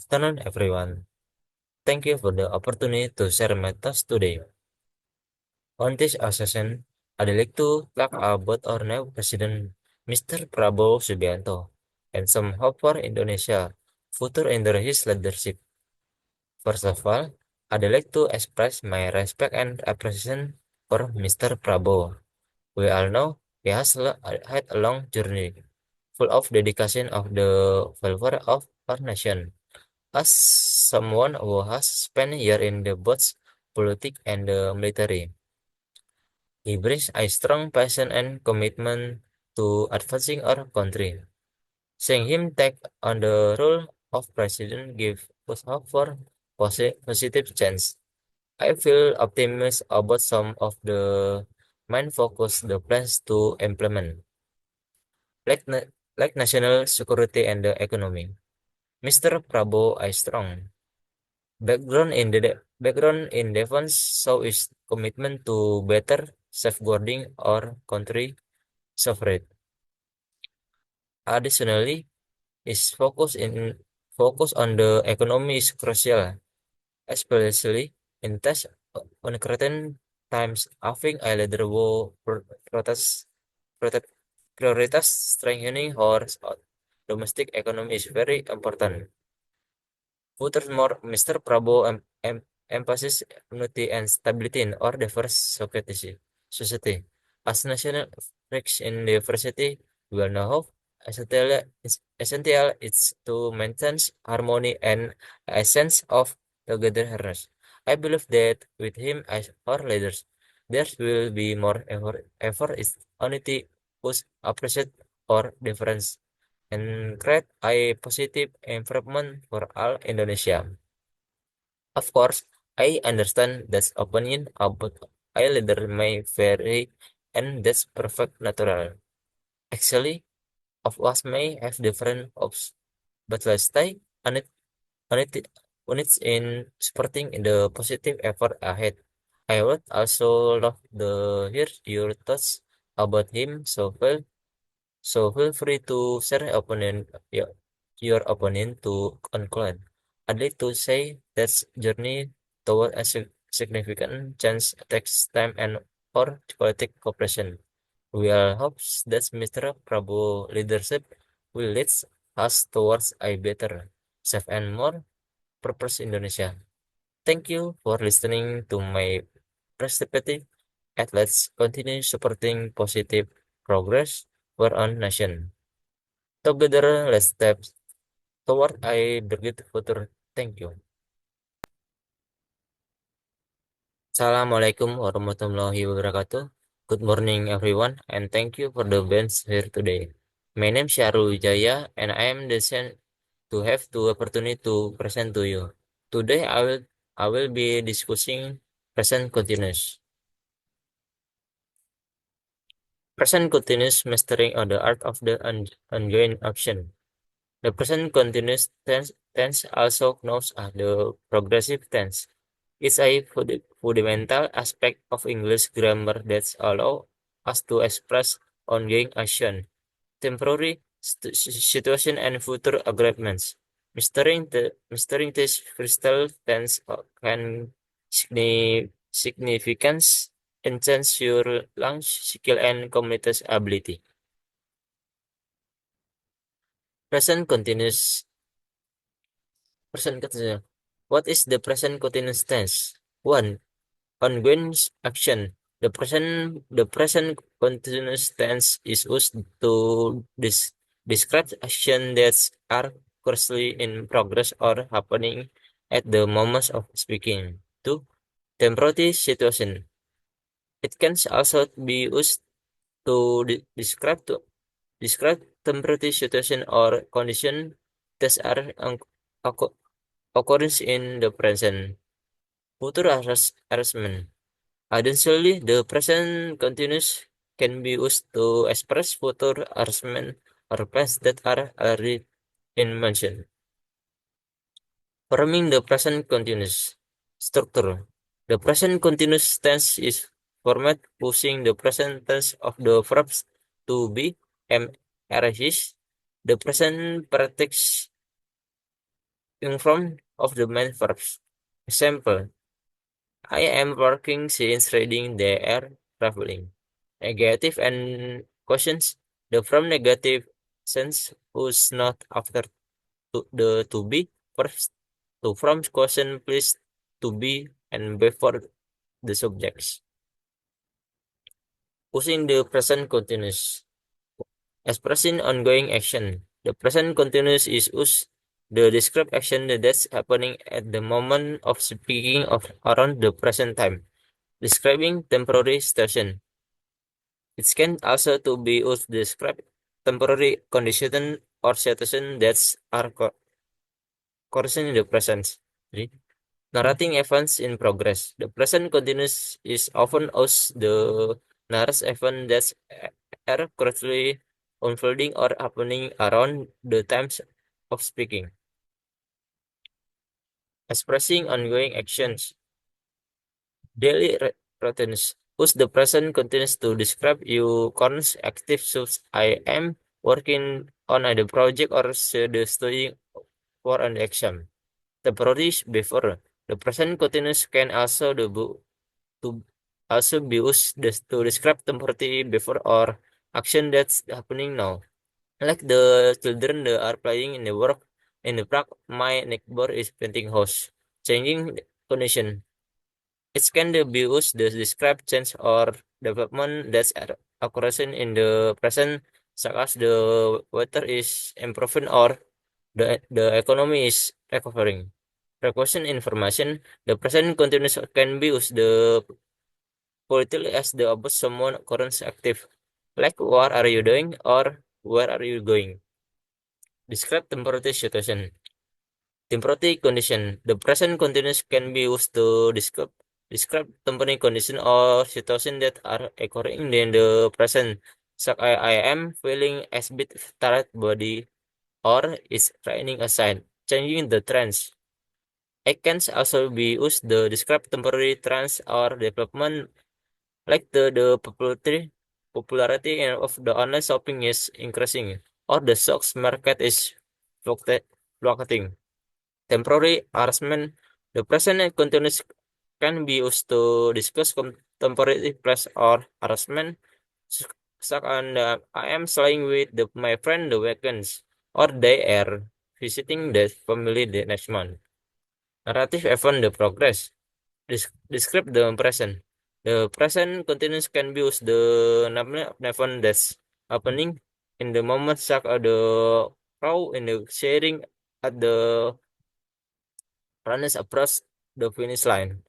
afternoon, everyone. Thank you for the opportunity to share my thoughts today. On this session, I'd like to talk about our new president, Mr. Prabowo Subianto, and some hope for Indonesia future under his leadership. First of all, I'd like to express my respect and appreciation for Mr. Prabowo. We all know he has had a long journey, full of dedication of the welfare of our nation. As someone who has spent a year in the both politics and the military, he brings a strong passion and commitment to advancing our country. Seeing him take on the role of president gives us hope for positive change. I feel optimistic about some of the main focus the plans to implement, like, like national security and the economy. Mr. Prabowo is strong background in defense show his commitment to better safeguarding our country sovereignty. Additionally, his focus on the economy is crucial, especially in tough uncertain times. Having a leader who protest prioritas strengthening our domestic economy is very important. Furthermore, Mr. Prabowo emphasizes unity and stability in our diverse society. As national rich in diversity, we will know how essential it's to maintain harmony and a sense of togetherness. I believe that with him as our leaders, there will be more effort is unity, whose appreciate our difference and create a positive improvement for all Indonesia. Of course, I understand that opinion about a leader may vary, and that's perfect natural. Actually, of us may have different hopes, but let's stay on it, on it in supporting the positive effort ahead. I would also love to hear your thoughts about him, so feel free to share your opinion to conclude. I'd like to say that journey toward a significant change takes time and or politic cooperation. We all hope that Mr. Prabowo leadership will lead us towards a better, safe and more prosperous Indonesia. Thank you for listening to my perspective and let's continue supporting positive progress for our nation. Together, let's step toward a better future. Thank you. Assalamualaikum warahmatullahi wabarakatuh. Good morning, everyone, and thank you for the bench here today. My name is Syarul Wijaya, and I am the son to have the opportunity to present to you. Today, I will be discussing present continuous. Present continuous mastering of the art of the ongoing action. The present continuous tense also known as the progressive tense. It's a fundamental aspect of English grammar that allows us to express ongoing action, temporary situation, and future agreements. Mastering this crystal tense can significance enhance your language skill and communication ability. Present continuous present continuous. What is the present continuous tense? One, ongoing action. The present continuous tense is used to describe action that are currently in progress or happening at the moment of speaking. Two, temporary situation. It can also be used to describe temporary situation or condition that are occur- occurring in the present. Future harassment. Additionally, the present continuous can be used to express future harassment or plans that are already in mention. Forming the present continuous structure. The present continuous tense is format pushing the present tense of the verbs to be am arishes. The present prefix in front of the main verbs. Example, I am working, she is reading, they are traveling. Negative and questions. The from negative sense who's not after the to be first to from question please to be and before the subjects. Using the present continuous. Expressing ongoing action. The present continuous is us the described action that's happening at the moment of speaking of around the present time. Describing temporary situation. It can also to be used to describe temporary condition or situation that are occurring in the present. Jadi, narrating events in progress. The present continuous is often used the narrates event that are currently unfolding or happening around the times of speaking. Expressing ongoing actions. Daily routines. Use the present continuous to describe your current active such I am working on a project or studying for an exam. Temporary before. The present continuous can also to also be used to describe temporary before or action that's happening now. Like the children that are playing in the work in the park, my neighbor is painting house. Changing condition. It can be used to describe change or development that's occurring in the present, such as the weather is improving or the economy is recovering. Requesting information, the present continuous can be used the politically as the about someone current active, like what are you doing or where are you going. Describe temporary situation. Temporary condition. The present continuous can be used to describe temporary condition or situation that are occurring in the present. So I am feeling a bit tired body or is raining aside. Changing the trends. I can also be used to describe temporary trends or development like the popularity of the online shopping is increasing or the stocks market is fluctuating. Temporary harassment. The present and continuous can be used to discuss temporary plus or harassment. Such and I am staying with my friend the weekends, or they are visiting the family the next month. Narrative event the progress. Describe the present. The present continuous can be used the number of event that's happening in the moment such as the how in the sharing at the runners approach the finish line.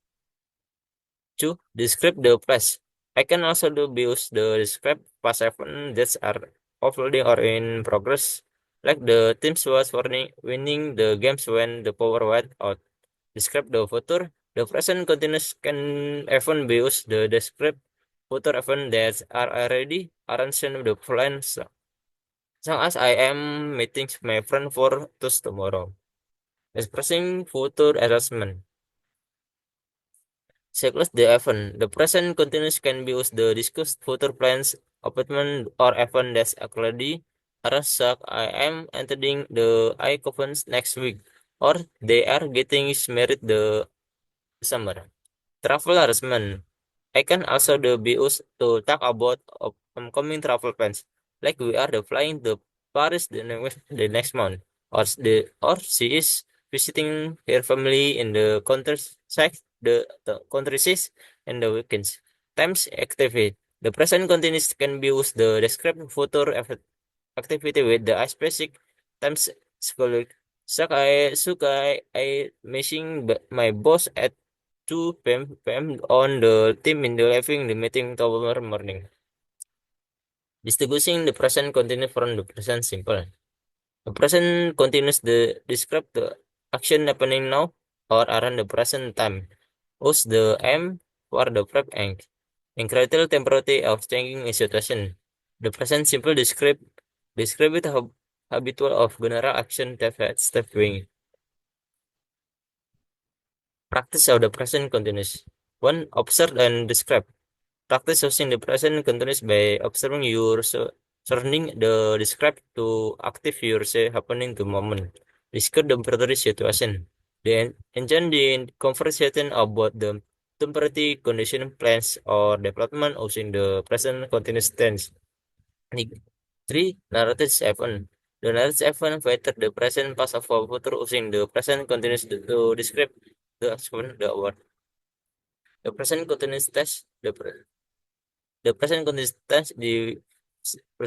2. Describe the past. I can also do use the describe past events that are unfolding or in progress, like the teams was winning the games when the power went out. Describe the future. The present continuous can even be used the describe future event that are already arranged in the plan. So as I am meeting my friend for tomorrow. Expressing future arrangement. Cycles the event. The present continuous can be used to discuss future plans, appointment, or event that's already arranged. I am entering the I conference next week, or they are getting married the summer. Travel harassment. I can also be used to talk about upcoming travel plans, like we are the flying to Paris the next month, or she is visiting her family in the countryside the countryside in the weekends. Times activity. The present continuous can be used to describe future activity with the specific times school. I missing my boss at 2 p.m. on the team in the living the meeting tomorrow morning. Distinguishing the present continuous from the present simple. The present continuous describe the action happening now or around the present time. Use the M for the prep ink. Incredible temporary of changing a situation. The present simple describe it habitual of general action that step doing. Practice of the present continuous. 1. Observe and describe. Practice using the present continuous by observing your surrounding the describe to active your say happening to moment. Discuss the temporary situation. Then engage in conversation about the temporary condition plans or development using the present continuous tense. Ni- Three, narrative event. The narrative event feature the present past of a future using the present continuous to describe the action, the award. The present continuous tense, the present continuous tense the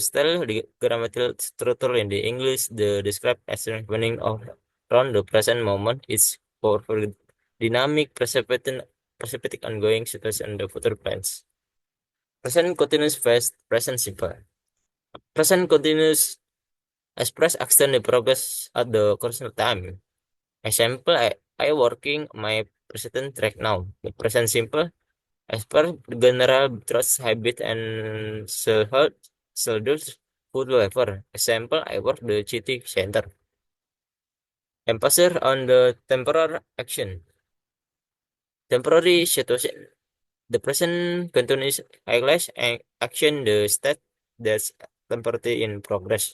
style the grammatical structure in the English the described as happening of around the present moment is powerful dynamic precipitate ongoing situation and the future plans. Present continuous past present simple. Present continuous express extend the progress at the current time. Example, I working my present track now. The present simple as per general trust habit and soldiers food lever. Example, I work the city center. Emphasis on the temporary action. Temporary situation. The present continuous highlights and action the state that's temporary in progress.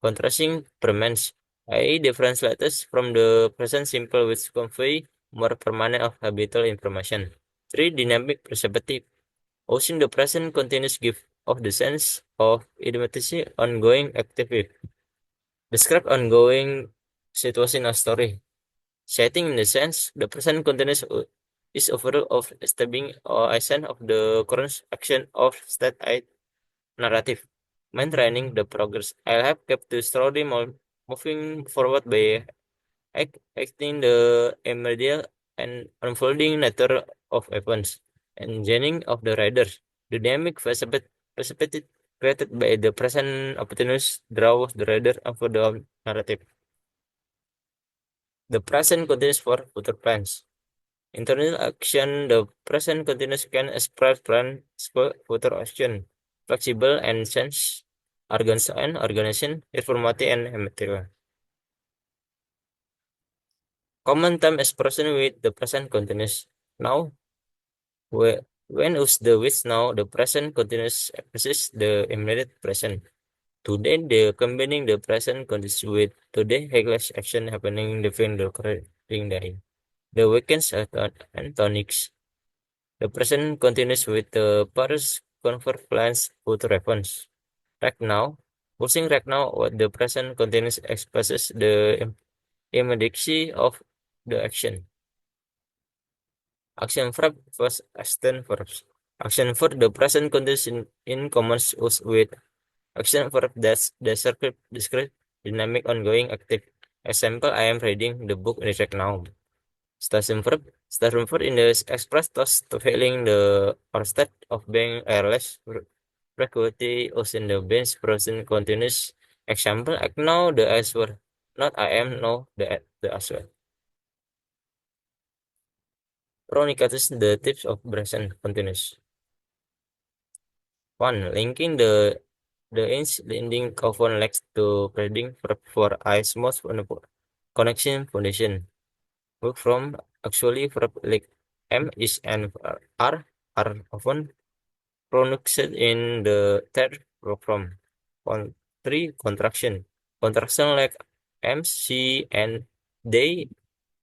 Contrasting permanence. I difference letters from the present simple which convey more permanent of habitual information. Three, dynamic perspective. Using the present continuous give of the sense of immediacy ongoing activity. Describe ongoing situation or story. Setting in the sense, the present continuous is overall of establishing or essence of the current action of state narrative. Maintaining the progress. I have kept the story moving forward by acting the immediate and unfolding nature of events and journeying of the rider. The dynamic perspective created by the present opportunities draws the rider over the narrative. The present continues for future plans. Internal action, the present continuous can express plans for future action, flexible and sense, organization, informative and material. Common time expression with the present continuous. Now, when is the which now the present continuous expresses the immediate present. Today, the combining the present continuous with today English action happening during the correcting day. The weekends and tonics. The present continues with the past convert plans put reference. Right now, using right now what the present continuous expresses the immediacy of the action. Action verb first extend verbs. Action verb the present continuous in common use with action verb that's describe dynamic ongoing active. Example, I am reading the book right now. Station verb. Station verb in the express thus to feeling the or state of being airless frequency is in the bench present continuous. Example, I know the answer. Not I am know the answer. Chronicatus the tips of present continuous. One, linking the ins lending coupon legs to predict for I smooth connection foundation. Work from actually verb like M is and are often pronounced in the third work from. On three, contraction. Contraction like M, C, and they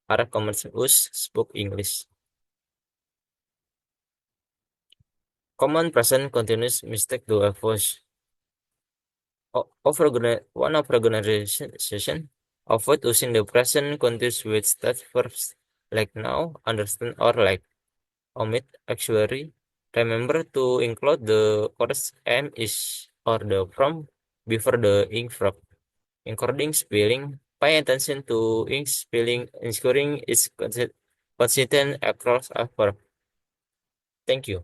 are common use spoke English. Common present continuous mistake to avoid. One of organization avoid using the present continuous with state verbs like now, understand, or like. Omit actually. Remember to include the chorus M is or the from before the ink verb. Including spelling. Pay attention to ink spelling, ensuring it's consistent across a verb. Thank you.